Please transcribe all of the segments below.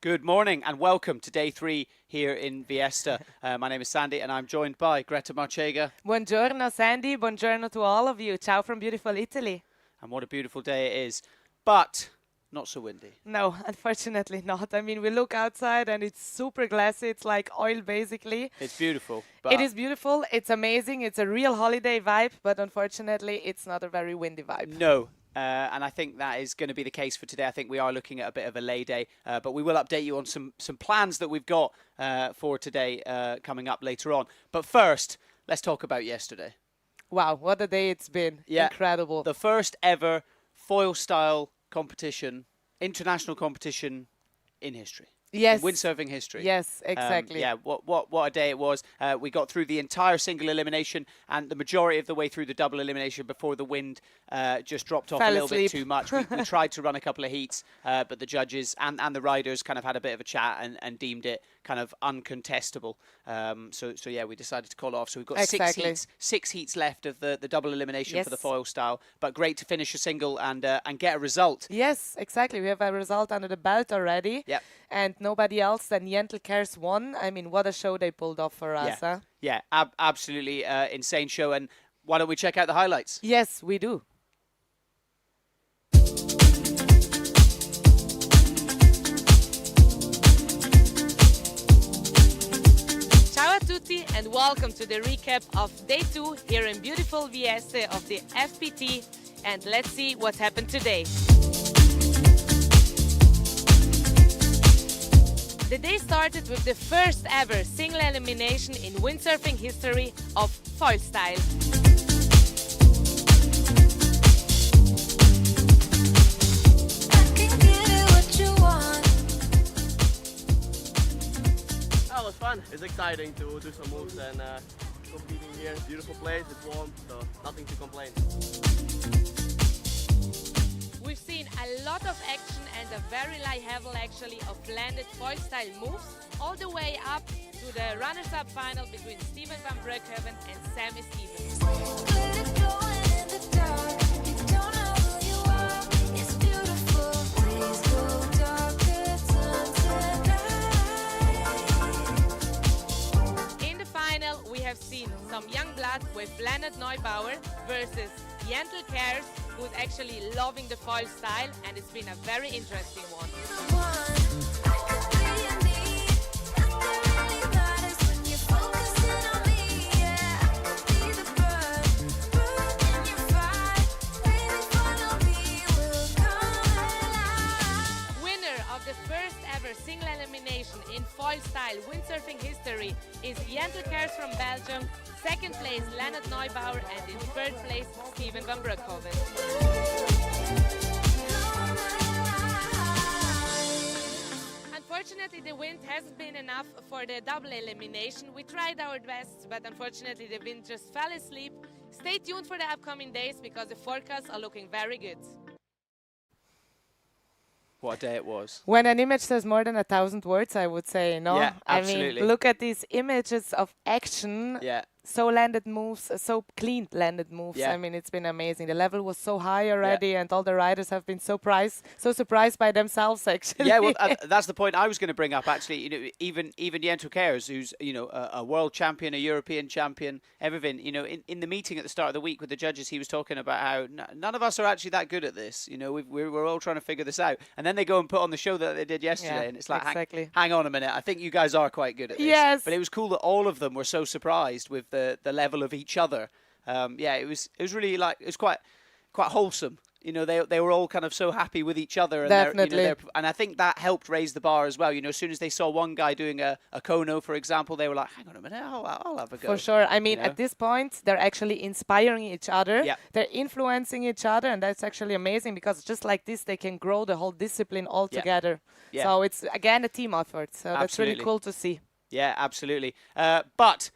Good morning and welcome to day 3 here in Vieste. My name is Sandy and I'm joined by Greta Marchega. Buongiorno Sandy, buongiorno to all of you. Ciao from beautiful Italy. And what a beautiful day it is, but not so windy. No, unfortunately not. I mean, we look outside and it's super glassy. It's like oil basically. It's beautiful. But it is beautiful. It's amazing. It's a real holiday vibe, but unfortunately it's not a very windy vibe. No. And I think that is going to be the case for today. I think we are looking at a bit of a lay day, but we will update you on some plans that we've got for today coming up later on. But first, let's talk about yesterday. Wow, what a day it's been. Yeah, incredible. The first ever foil style competition, international competition in history. Yes. In windsurfing history. Yes, exactly. Yeah, what a day it was. We got through the entire single elimination and the majority of the way through the double elimination before the wind just dropped off a little bit too much. We tried to run a couple of heats, but the judges and the riders kind of had a bit of a chat and deemed it kind of uncontestable. So yeah, we decided to call it off. So we've got six heats left of the double elimination for the foil style. But great to finish a single and get a result. Yes, exactly. We have a result under the belt already. Yep. And nobody else than Jentel Cares won. I mean, what a show they pulled off for us, huh? Yeah, absolutely insane show. And why don't we check out the highlights? Yes, we do. Ciao a tutti and welcome to the recap of day 2 here in beautiful Vieste of the FPT. And let's see what's happened today. The day started with the first ever single elimination in windsurfing history of foil style. Oh, it was fun. It's exciting to do some moves and competing here. Beautiful place, it's warm, so nothing to complain. We've seen a lot of action and a very high level actually of landed foil style moves, all the way up to the runners-up final between Steven van Breukhoven and Sammy Stevens. In the final, we have seen some young blood with Blandet Neubauer versus Jentel Cares, who's actually loving the foil style, and it's been a very interesting one. Winner of the first ever single elimination in foil style windsurfing history is Jentel Cares from Belgium. Second place, Leonard Neubauer, and in third place, Steven van Breukhoven. Unfortunately, the wind hasn't been enough for the double elimination. We tried our best, but unfortunately, the wind just fell asleep. Stay tuned for the upcoming days because the forecasts are looking very good. What a day it was. When an image says more than 1,000 words, I would say, no? Yeah, absolutely. I mean, look at these images of action. Yeah. So landed moves, so clean landed moves. Yeah. I mean, it's been amazing. The level was so high already, and all the riders have been so surprised by themselves, actually. Yeah, well, that's the point I was going to bring up. Actually, you know, even Jentel Cares, who's a world champion, a European champion, everything. You know, in the meeting at the start of the week with the judges, he was talking about how none of us are actually that good at this. You know, we're all trying to figure this out, and then they go and put on the show that they did yesterday, and it's like, hang on a minute, I think you guys are quite good at this. Yes. But it was cool that all of them were so surprised with the level of each other. Yeah, it was really like, it was quite wholesome. You know, they were all kind of so happy with each other. And definitely. And I think that helped raise the bar as well. You know, as soon as they saw one guy doing a Kono, for example, they were like, hang on a minute, I'll have a go. For sure. I mean, at this point, they're actually inspiring each other. Yeah. They're influencing each other, and that's actually amazing because just like this, they can grow the whole discipline all together. Yeah. So it's, again, a team effort. So that's really cool to see. Yeah, absolutely. But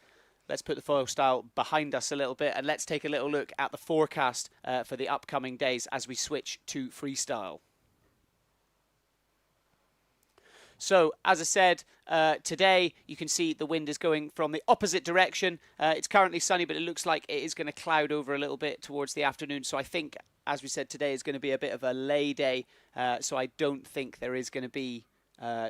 let's put the foil style behind us a little bit and let's take a little look at the forecast for the upcoming days as we switch to freestyle. So, as I said, today you can see the wind is going from the opposite direction. It's currently sunny, but it looks like it is going to cloud over a little bit towards the afternoon. So I think, as we said, today is going to be a bit of a lay day. So I don't think there is going to be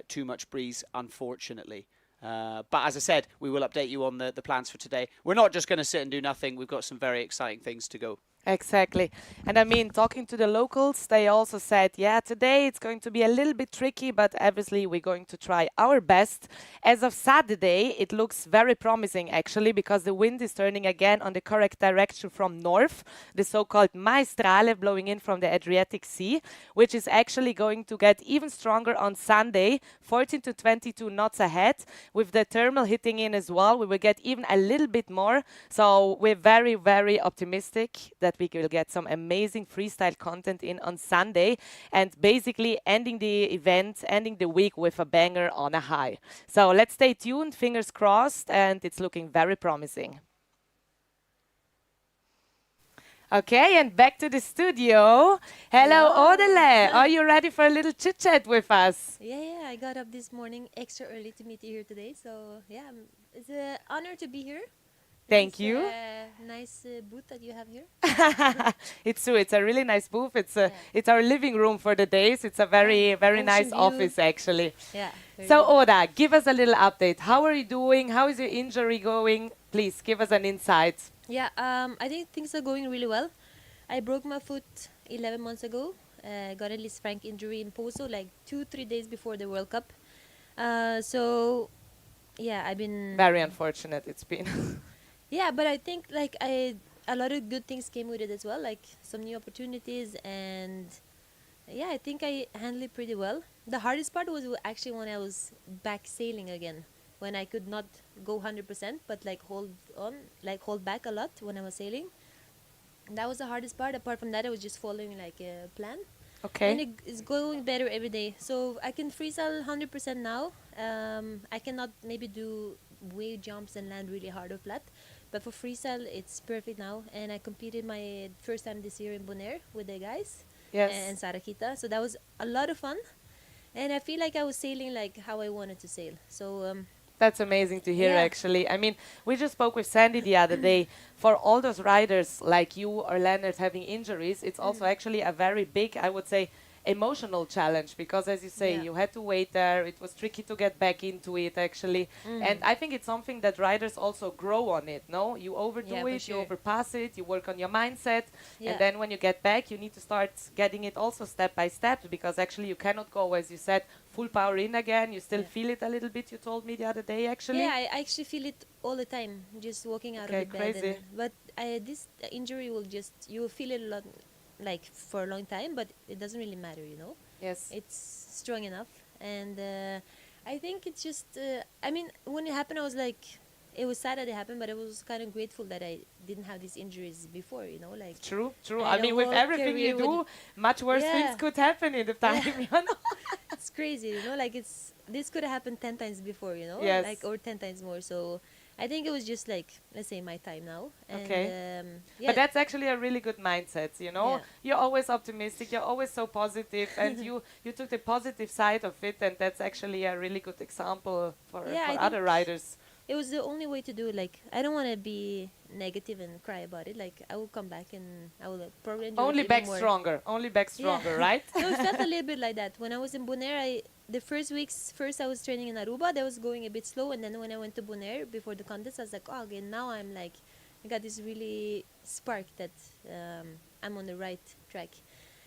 too much breeze, unfortunately. But as I said, we will update you on the plans for today. We're not just going to sit and do nothing. We've got some very exciting things to go. Exactly. And I mean, talking to the locals, they also said, yeah, today it's going to be a little bit tricky, but obviously we're going to try our best. As of Saturday, it looks very promising, actually, because the wind is turning again on the correct direction from north, the so-called maestrale blowing in from the Adriatic Sea, which is actually going to get even stronger on Sunday, 14 to 22 knots ahead. With the thermal hitting in as well, we will get even a little bit more. So we're very, very optimistic that we will get some amazing freestyle content in on Sunday and basically ending the event, ending the week with a banger on a high. So let's stay tuned, fingers crossed, and it's looking very promising. Okay, and back to the studio. Hello, Odele. Are you ready for a little chit-chat with us? Yeah, I got up this morning extra early to meet you here today. So, yeah, it's an honor to be here. Thank you. Nice booth that you have here. It's true. It's a really nice booth. It's our living room for the days. It's a very nice view. Office, actually. Yeah. So, Oda, give us a little update. How are you doing? How is your injury going? Please give us an insight. Yeah, I think things are going really well. I broke my foot 11 months ago. Got a Liz Frank injury in Poso like 2-3 days before the World Cup. So, yeah, I've been... Very unfortunate it's been. Yeah, but I think like a lot of good things came with it as well, like some new opportunities, and yeah, I think I handled it pretty well. The hardest part was actually when I was back sailing again, when I could not go 100%, but like hold back a lot when I was sailing. That was the hardest part. Apart from that, I was just following like a plan. Okay. And it's going better every day. So I can freestyle 100% now. I cannot maybe do wave jumps and land really hard or flat. But for freestyle, it's perfect now. And I competed my first time this year in Bonaire with the guys. Yes. And Sarakita. So that was a lot of fun. And I feel like I was sailing like how I wanted to sail. So that's amazing to hear, yeah. actually. I mean, we just spoke with Sandy the other day. For all those riders like you or Leonard having injuries, it's also actually a very big, I would say, emotional challenge, because as you say, you had to wait there. It was tricky to get back into it, actually. And I think it's something that riders also grow on it, no? You overdo it, you overpass it, you work on your mindset, and then when you get back, you need to start getting it also step by step, because actually you cannot go, as you said, full power in again. You still feel it a little bit, you told me the other day, actually. Yeah, I actually feel it all the time, just walking out of the bed. Crazy. But this injury will just, you will feel it a lot, like for a long time, but it doesn't really matter, you know. Yes. It's strong enough. And I think it's just, I mean, when it happened, I was like, it was sad that it happened, but I was kind of grateful that I didn't have these injuries before, you know, like. True. I mean, with everything you do, much worse things could happen in the time, you know. It's crazy, you know, like this could have happened 10 times before, you know, yes. like, or 10 times more. So I think it was just like, let's say, my time now. And, okay. But that's actually a really good mindset, you know. You're always optimistic, you're always so positive, and you took the positive side of it, and that's actually a really good example for other riders. It was the only way to do it. Like, I don't want to be negative and cry about it. Like, I will come back and I will probably enjoy only it back more. Stronger, only back stronger, right? No, it felt a little bit like that. When I was in Bonaire, the first I was training in Aruba, that was going a bit slow, and then when I went to Bonaire before the contest, I was like, oh, okay, now I'm like, I got this really spark that I'm on the right track.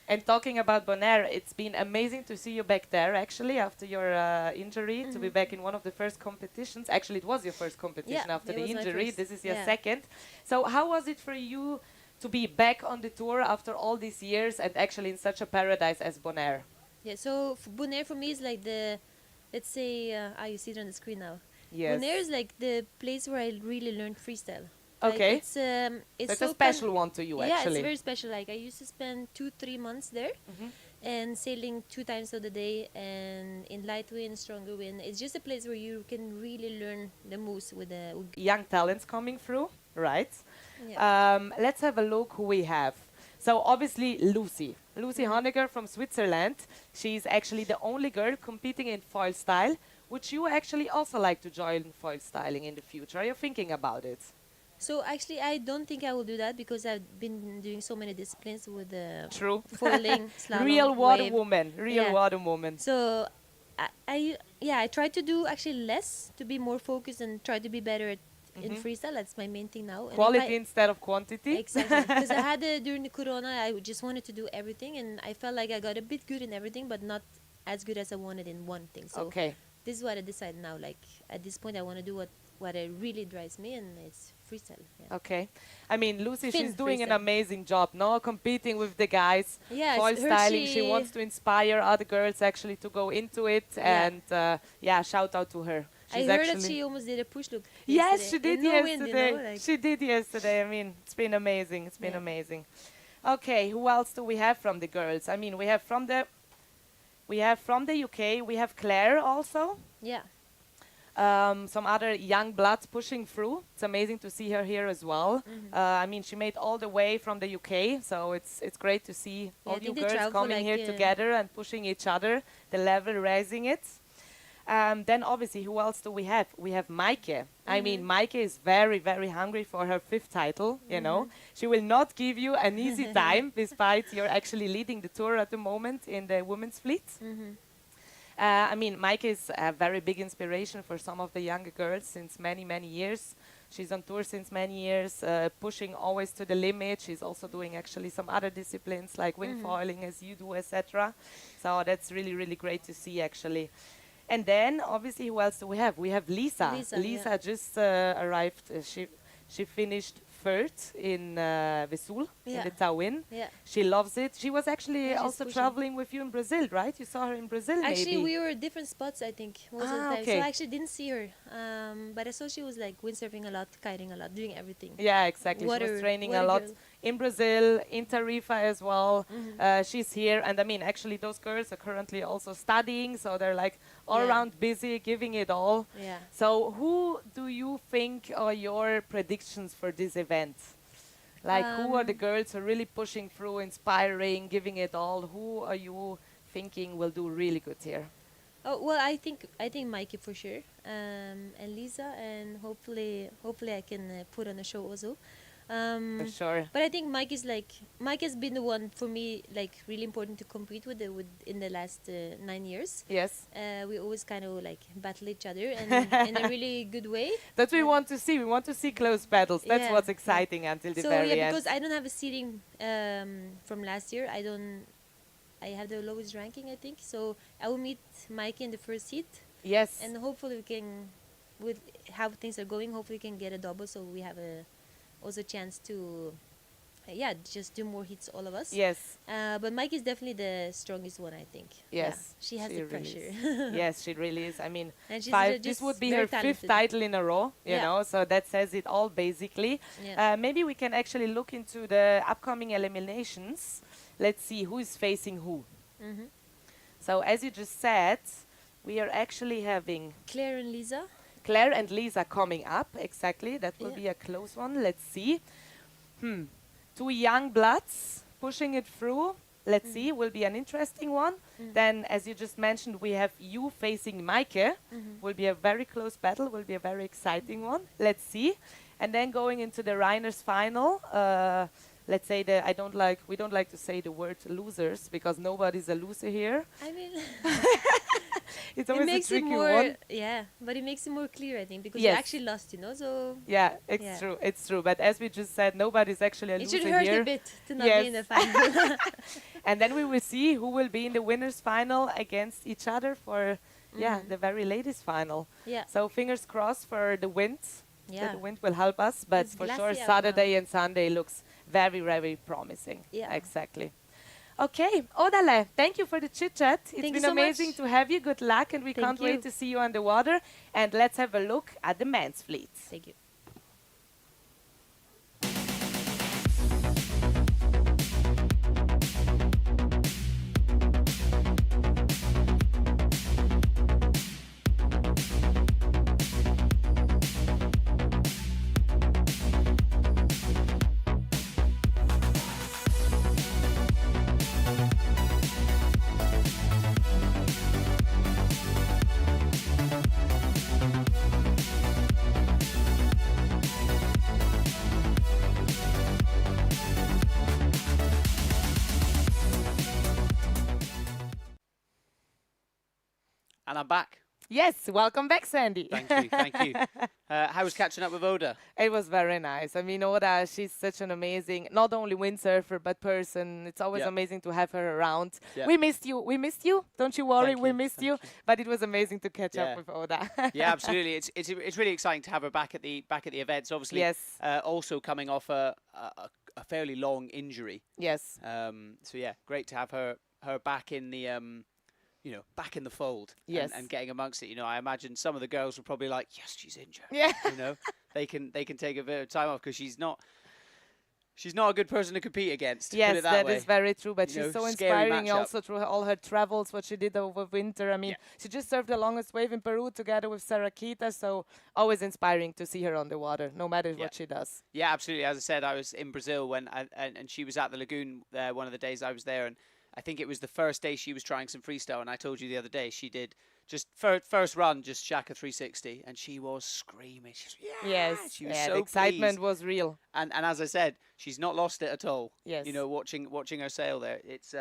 And talking about Bonaire, it's been amazing to see you back there, actually, after your injury, to be back in one of the first competitions. Actually, it was your first competition after the injury. This is your second. So how was it for you to be back on the tour after all these years and actually in such a paradise as Bonaire? Yeah, so Bonaire for me is like the, let's say, you see it on the screen now. Yes. Bonaire is like the place where I really learned freestyle. Okay. Like it's so a special one to you, yeah, actually. Yeah, it's very special. Like, I used to spend 2-3 months there and sailing 2 times of the day, and in light wind, stronger wind. It's just a place where you can really learn the moves with the young talents coming through, right? Yeah. Let's have a look who we have. So obviously Lucy Honegger from Switzerland. She's actually the only girl competing in foil style. Would you actually also like to join foil styling in the future? Are you thinking about it? So actually, I don't think I will do that, because I've been doing so many disciplines with True. foiling, slalom, real water wave. woman. Real water woman. So I try to do actually less to be more focused and try to be better at in freestyle. That's my main thing now. And if Quality instead of quantity. Exactly, because I had during the corona, I just wanted to do everything, and I felt like I got a bit good in everything, but not as good as I wanted in one thing. So Okay. this is what I decided now. Like at this point, I want to do what really drives me, and it's freestyle. Yeah. Okay. I mean, Lucy, Fin she's doing an freestyle. amazing job, no? Competing with the guys, Yeah, foil her styling. She she- wants to inspire other girls actually to go into it. Yeah. And yeah, shout out to her. I She's heard actually that she almost did a push loop. Yes, yesterday. she did In no wind, yesterday. like- She did yesterday. I mean, it's been amazing. It's been Yeah. amazing. Okay, who else do we have from the girls? I mean, we have from the UK. We have Claire also. Yeah. Some other young bloods pushing through. It's amazing to see her here as well. I mean, she made all the way from the UK, so it's great to see Yeah, all I you think they girls travel coming like, here together and pushing each other, the level, raising it. Then obviously, who else do we have? We have Maike. I mean, Maike is very, very hungry for her 5th title, you know. She will not give you an easy time, despite you're actually leading the tour at the moment in the women's fleet. I mean, Maike is a very big inspiration for some of the younger girls since many, many years. She's on tour since many years, pushing always to the limit. She's also doing actually some other disciplines like wind foiling as you do, etc. So that's really, really great to see actually. And then, obviously, who else do we have? We have Lisa. Lisa, yeah. Just arrived. She finished 3rd in Vesul in Yeah. the Tawin. Yeah. She loves it. She was actually Yeah, she's also pushing. traveling with you in Brazil, right? You saw her in Brazil, Actually, maybe. we were at different spots, I think, most of the Ah, time. okay. So I actually didn't see her. But I saw she was like windsurfing a lot, kiting a lot, doing everything. Yeah, exactly. She was Water- training a water lot girl. in Brazil, in Tarifa as well. She's here, and I mean, actually, those girls are currently also studying, so they're like all Yeah. around busy, giving it all. Yeah. So, who do you think are your predictions for this event? Like, who are the girls who are really pushing through, inspiring, giving it all? Who are you thinking will do really good here? Oh well, I think Mikey for sure, and Lisa, and hopefully I can put on a show also. For sure. But I think Mike has been the one for me, like really important to compete with in the last 9 years. Yes. We always kind of like battle each other and in a really good way. That's what we want to see. We want to see close battles. That's Yeah, what's yeah. exciting until the So very yeah, end. because I don't have a seeding from last year. I have the lowest ranking, I think. So I will meet Mikey in the first heat, Yes. and hopefully we can, with how things are going, hopefully we can get a double, so we have also chance to, just do more hits, all of us. Yes. But Mike is definitely the strongest one, I think. Yes. Yeah, she has the really pressure. is. Yes, she really is. I mean, And she's this just would be very her 5th talented. title in a row, you Yeah. know, so that says it all basically. Yeah. Maybe we can actually look into the upcoming eliminations. Let's see who is facing who. Mhm. So, as you just said, we are actually having Claire and Lisa. Claire and Lisa coming up. Exactly. That will Yeah. be a close one. Let's see. 2 young bloods pushing it through. Let's see. Will be an interesting one. Then, as you just mentioned, we have you facing Maike. Will be a very close battle. Will be a very exciting one. Let's see. And then going into the Reiners final. Let's say we don't like to say the word losers because nobody's a loser here. I mean, It's it always a makes it tricky more, one. but it makes it more clear, I think, because Yes. you actually lost, so Yeah, it's Yeah. true. It's true. But as we just said, nobody's actually a it loser should hurt here. a bit to not be in the Yes. final. And then we will see who will be in the winners final against each other for the very latest final. Yeah. So fingers crossed for the wind. Yeah. That the wind will help us, but It's for glassy sure out now. Saturday and Sunday looks very, very promising. Yeah. Exactly. Okay, Odale, thank you for the chit chat. It's Thank you been so amazing much. to have you. Good luck, and we Thank can't you. wait to see you on the water. And let's have a look at the men's fleet. Thank you. And I'm back. Yes, welcome back, Sandy. Thank you, thank you. How was catching up with Oda? It was very nice. I mean, Oda, she's such an amazing, not only windsurfer, but person. It's always Yeah. amazing to have her around. Yeah. We missed you. We missed you. Don't you worry, Thank we you, missed thank you. you. But it was amazing to catch Yeah. up with Oda. Yeah, absolutely. It's really exciting to have her back at the events. Obviously, Yes. Also coming off a fairly long injury. Yes. So yeah, great to have her back in the back in the fold. Yes. And getting amongst it. I imagine some of the girls were probably like, yes, she's injured. Yeah. They can take a bit of time off because she's not a good person to compete against. Put Yes, it that way. is very true. But she's so scary inspiring matchup. also through all her travels, what she did over winter. I mean, Yeah. she just surfed the longest wave in Peru together with Sarah Kita. So always inspiring to see her on the water, no matter what she does. Yeah, absolutely. As I said, I was in Brazil and she was at the lagoon one of the days I was there, and I think it was the first day she was trying some freestyle. And I told you the other day she did just first run, just Shaka 360, and she was screaming. She was, yeah! Yes, She was yeah, so the excitement pleased. was real. And as I said, she's not lost it at all. Yes. Watching her sail there, it's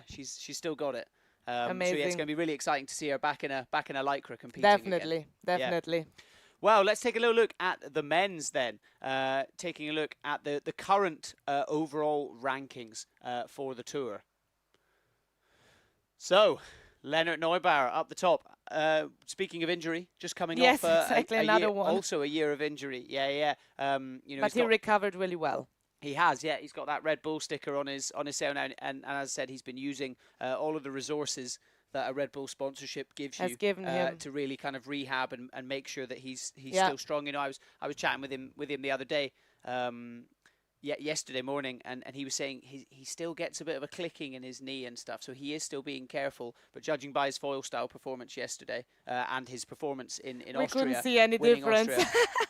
she's still got it. So yeah, it's Amazing. going to be really exciting to see her back in a lycra competing Definitely, again. definitely. Well, let's take a little look at the men's then. Taking a look at the current overall rankings for the tour. So, Leonard Neubauer up the top. Speaking of injury, just coming Yes, off exactly, a another year, one. also a year of injury. Yeah. But he's he got- recovered really well. he has, yeah. He's got that Red Bull sticker on his sail now, and as I said, he's been using all of the resources that a Red Bull sponsorship gives Has you given him. to really kind of rehab and make sure that he's Yeah. still strong. I was chatting with him the other day. Yesterday morning, and he was saying he still gets a bit of a clicking in his knee and stuff, so he is still being careful. But judging by his foil style performance yesterday and his performance in We Austria, couldn't see any winning difference.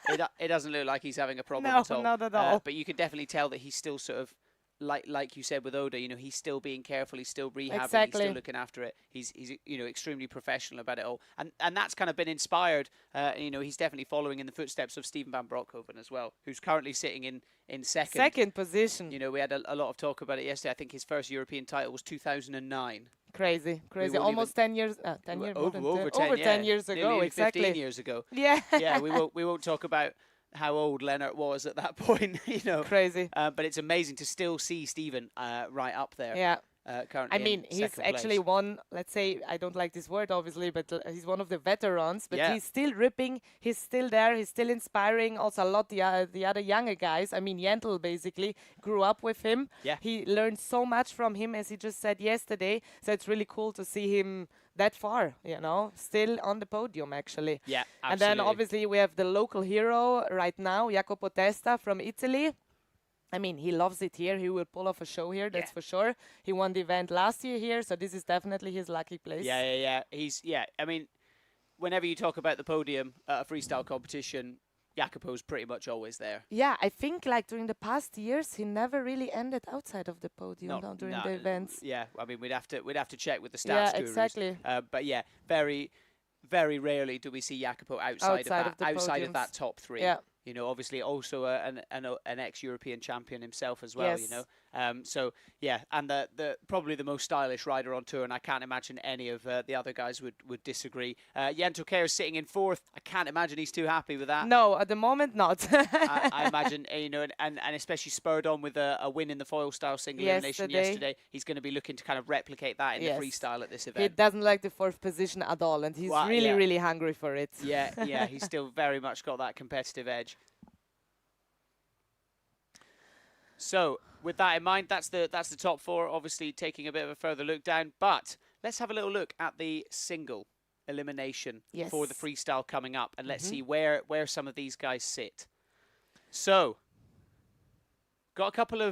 Austria, it doesn't look like he's having a problem No, at all. not at all. But you could definitely tell that he's still sort of like you said with Oda, he's still being careful, he's still rehabbing, he's Exactly. still looking after it. He's extremely professional about it all, and that's kind of been inspired. He's definitely following in the footsteps of Steven van Broekhoven as well, who's currently sitting in second. Second position. We had a lot of talk about it yesterday. I think his first European title was 2009. Crazy. won't Almost even- 10 years. 10 years. Over 10, over yeah. 10 years Nearly ago. Exactly. 15 years ago. Yeah. Yeah, we won't talk about how old Leonard was at that point. Crazy. But it's amazing to still see Steven right up there. Yeah. Currently, I mean, in he's second actually place. one, let's say, I don't like this word, obviously, but he's one of the veterans, but Yeah. he's still ripping, he's still there, he's still inspiring also a lot the other younger guys. I mean, Yentl basically grew up with him. Yeah. He learned so much from him, as he just said yesterday, so it's really cool to see him that far, still on the podium, actually. Yeah, And then, absolutely. obviously, we have the local hero right now, Jacopo Testa from Italy. I mean, he loves it here. He will pull off a show here, that's Yeah. for sure. He won the event last year here, so this is definitely his lucky place. Yeah. I mean, whenever you talk about the podium at a freestyle competition, Jacopo's pretty much always there. Yeah, I think like during the past years, he never really ended outside of the podium during the events. Yeah, I mean, we'd have to check with the stats Yeah, gurus. exactly. But yeah, very, very rarely do we see Jacopo outside Outside of of the that podiums. top three. Yeah. Obviously also an ex-European champion himself as well. Yes. So yeah, and the probably the most stylish rider on tour, and I can't imagine any of the other guys would disagree. Jento Kerr is sitting in fourth. I can't imagine he's too happy with that. No, at the moment, not. I imagine, and especially spurred on with a win in the foil style single elimination yesterday, he's going to be looking to kind of replicate that in Yes. the freestyle at this He event. doesn't like the fourth position at all, and he's Well, really, yeah. really hungry for it. Yeah, he's still very much got that competitive edge. So, with that in mind, that's the top four. Obviously, taking a bit of a further look down, but let's have a little look at the single elimination Yes. for the freestyle coming up, and let's see where some of these guys sit. So, got a couple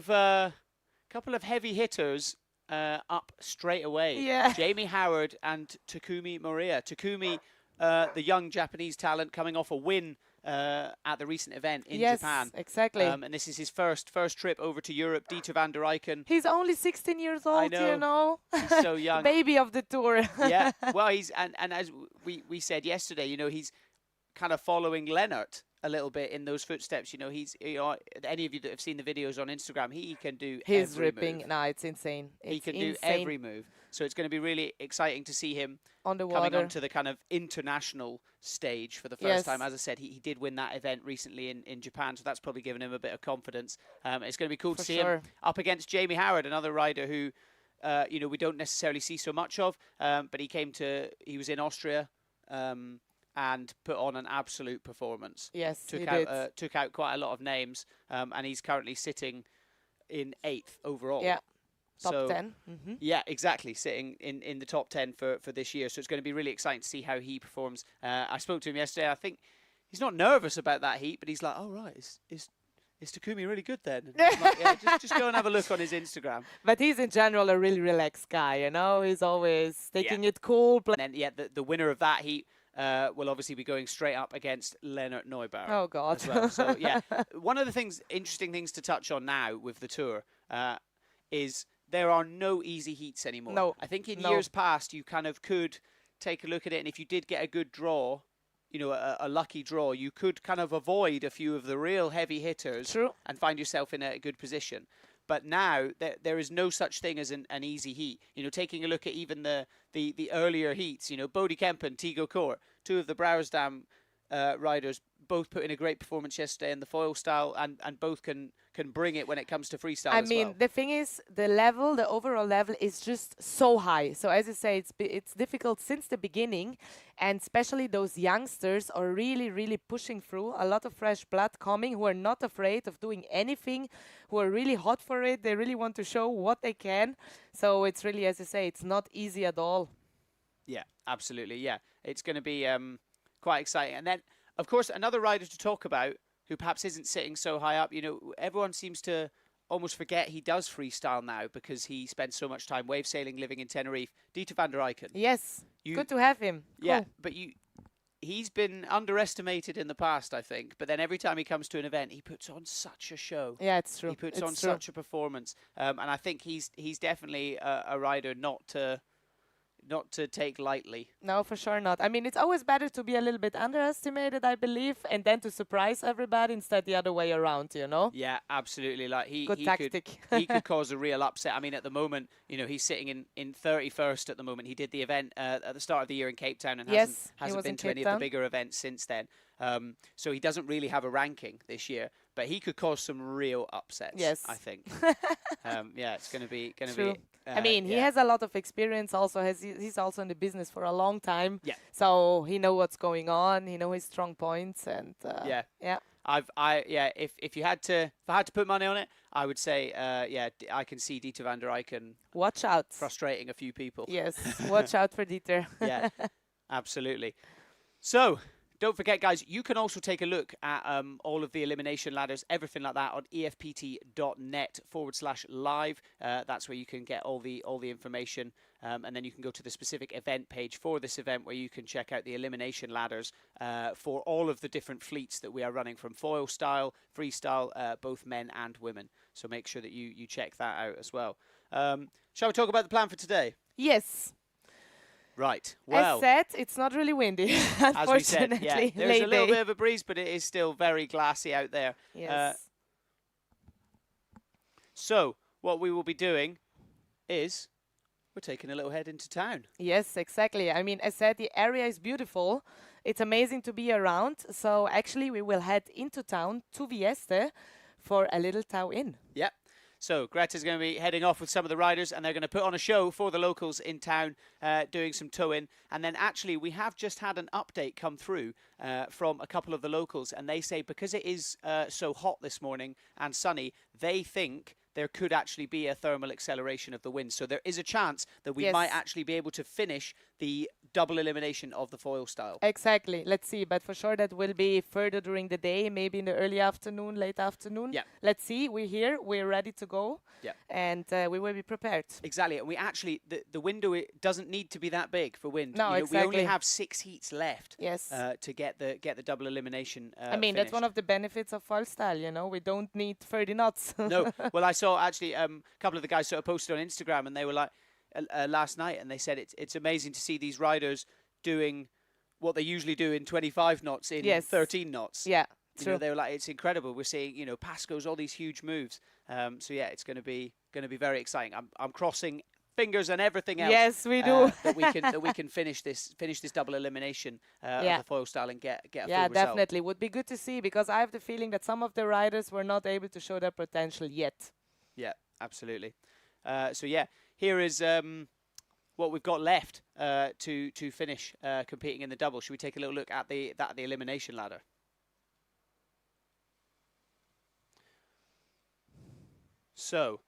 of heavy hitters up straight away. Yeah. Jamie Howard and Takumi Moriya. Takumi, the young Japanese talent, coming off a win at the recent event in Yes, Japan. exactly. And this is his first trip over to Europe. Dieter van der Eycken. He's only 16 years old, He's so young. Baby of the tour. Yeah. Well, he's and as we said yesterday, he's kind of following Leonard a little bit in those footsteps. You know, any of you that have seen the videos on Instagram, he can do He's every ripping. move. No, it's insane. He It's can do insane. every move. So it's going to be really exciting to see him On the coming water. onto the kind of international stage for the first time. As I said, he did win that event recently in Japan, so that's probably given him a bit of confidence. It's going to be cool to see him up against Jamie Howard, another rider who, you know, we don't necessarily see so much of, but he was in Austria and put on an absolute performance. Yes, took he out did. took out quite a lot of names, and he's currently sitting in 8th overall. Yeah. Top So, 10. Yeah, exactly. Sitting in the top 10 for this year. So it's going to be really exciting to see how he performs. I spoke to him yesterday. I think he's not nervous about that heat, but he's like, oh, right, is Takumi really good then? And I'm like, yeah, just go and have a look on his Instagram. But he's in general a really relaxed guy, you know? He's always taking it cool. And then, yeah, the winner of that heat will obviously be going straight up against Leonard Neubauer. Oh, God. As well. So, yeah, one of the interesting things to touch on now with the tour is there are no easy heats anymore. No. I think in years past you kind of could take a look at it, and if you did get a good draw, you know, a lucky draw, you could kind of avoid a few of the real heavy hitters and find yourself in a good position. But now there is no such thing as an easy heat. You know, taking a look at even the earlier heats, you know, Bodie Kempen, Tigo Court, two of the Brouwersdam riders, both put in a great performance yesterday in the foil style, and both can bring it when it comes to freestyle as well. I mean, the thing is, the overall level is just so high. So as you say, it's difficult since the beginning, and especially those youngsters are really, really pushing through. A lot of fresh blood coming who are not afraid of doing anything, who are really hot for it. They really want to show what they can. So it's really, as you say, it's not easy at all. Yeah, absolutely. Yeah, it's going to be quite exciting. And then, of course, another rider to talk about who perhaps isn't sitting so high up. You know, everyone seems to almost forget he does freestyle now because he spends so much time wave sailing, living in Tenerife. Dieter van der Eycken. Yes, good to have him. Yeah, cool. but he's been underestimated in the past, I think. But then every time he comes to an event, he puts on such a show. Yeah, it's true. He puts on such a performance. And I think he's definitely a rider not to take lightly. No, for sure not. I mean, it's always better to be a little bit underestimated, I believe, and then to surprise everybody instead the other way around, you know? Yeah, absolutely. Like he tactic. he could cause a real upset. I mean, at the moment, you know, he's sitting in 31st at the moment. He did the event at the start of the year in Cape Town and hasn't been to any of the bigger events since then. So he doesn't really have a ranking this year, but he could cause some real upsets. Yes, I think. Yeah, it's going to be. I mean, he has a lot of experience. Also, he's also in the business for a long time. Yeah. So he knows what's going on. He knows his strong points, and yeah. If I had to put money on it, I would say I can see Dieter van der Eycken. Watch out. Frustrating a few people. Yes, watch out for Dieter. Yeah, absolutely. So. Don't forget, guys, you can also take a look at all of the elimination ladders, everything like that, on EFPT.net/live. That's where you can get all the information, and then you can go to the specific event page for this event where you can check out the elimination ladders for all of the different fleets that we are running, from foil style, freestyle, both men and women. So make sure that you check that out as well. Shall we talk about the plan for today? Yes. Right. Well, as said, it's not really windy, unfortunately. As we said, yeah, there's a little bit of a breeze, but it is still very glassy out there. Yes. So what we will be doing is we're taking a little head into town. Yes, exactly. I mean, as said, the area is beautiful. It's amazing to be around. So actually, we will head into town to Vieste for a little tow-in. Yep. So Greta's going to be heading off with some of the riders, and they're going to put on a show for the locals in town, doing some towing. And then actually we have just had an update come through from a couple of the locals, and they say because it is so hot this morning and sunny, they think there could actually be a thermal acceleration of the wind. So there is a chance that we might actually be able to finish the double elimination of the foil style. Exactly. Let's see. But for sure that will be further during the day, maybe in the early afternoon, late afternoon. Yeah. Let's see. We're here. We're ready to go. Yeah. And we will be prepared. Exactly. And we actually, the window, it doesn't need to be that big for wind. No, exactly. We only have 6 heats left. Yes. To get the double elimination I mean, that's one of the benefits of foil style, you know. We don't need 30 knots. No. Well, I saw actually a couple of the guys sort of posted on Instagram, and they were like last night, and they said it's amazing to see these riders doing what they usually do in 25 knots in 13 knots. Yeah, You know, they were like, it's incredible. We're seeing, you know, Pascos, all these huge moves. So yeah, it's going to be very exciting. I'm crossing fingers and everything else. Yes, we do. that we can finish this double elimination of the foil style and get a full result. Definitely would be good to see, because I have the feeling that some of the riders were not able to show their potential yet. Yeah, absolutely. So yeah, here is what we've got left to finish competing in the double. Should we take a little look at the elimination ladder? So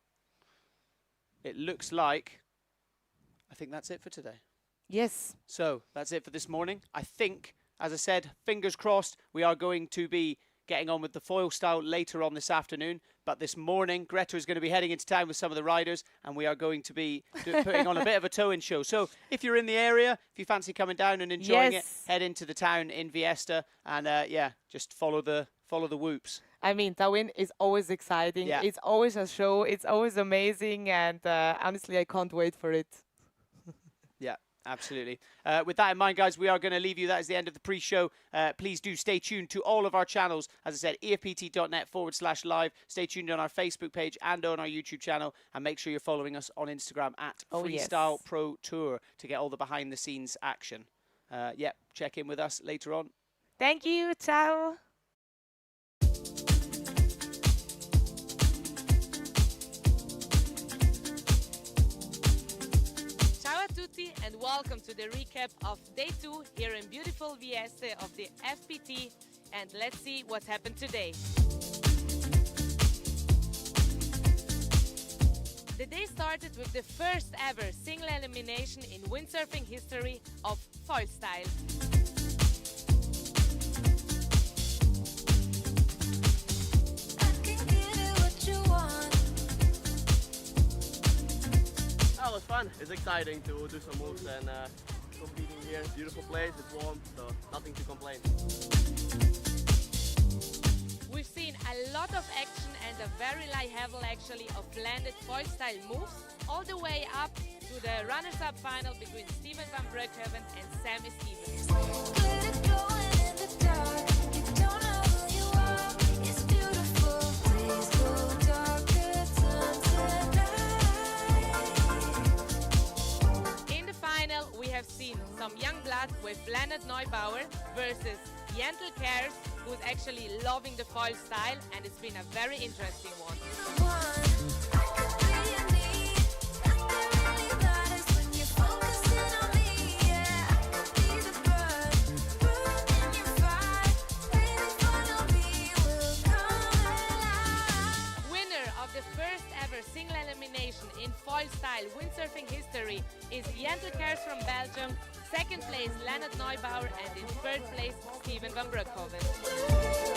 it looks like, I think that's it for today. Yes. So that's it for this morning. I think, as I said, fingers crossed, we are going to be getting on with the foil style later on this afternoon. But this morning, Greta is going to be heading into town with some of the riders, and we are going to be putting on a bit of a tow-in show. So if you're in the area, if you fancy coming down and enjoying it, head into the town in Vieste, and yeah, just follow the whoops. I mean, Tawin is always exciting. Yeah. It's always a show. It's always amazing. And honestly, I can't wait for it. Yeah, absolutely. With that in mind, guys, we are going to leave you. That is the end of the pre-show. Please do stay tuned to all of our channels. As I said, EFPT.net/live. Stay tuned on our Facebook page and on our YouTube channel. And make sure you're following us on Instagram at Freestyle Pro Tour to get all the behind-the-scenes action. Yeah, check in with us later on. Thank you. Ciao. Ciao a tutti and welcome to the recap of day 2 here in beautiful Vieste of the FPT, and let's see what happened today. The day started with the first ever single elimination in windsurfing history of foil style. That was fun. It's exciting to do some moves and competing here. Beautiful place, it's warm, so nothing to complain. We've seen a lot of action and a very high level actually of landed foil style moves, all the way up to the runners-up final between Steven van Broekhoven and Sammy Stevens. We have seen some young blood with Leonard Neubauer versus Jentel Kers, who's actually loving the foil style, and it's been a very interesting one. Winner of the first ever single elimination in foil style windsurfing history is Jentel Kers from Belgium, second place Leonard Neubauer, and in third place Steven van Broekhoven.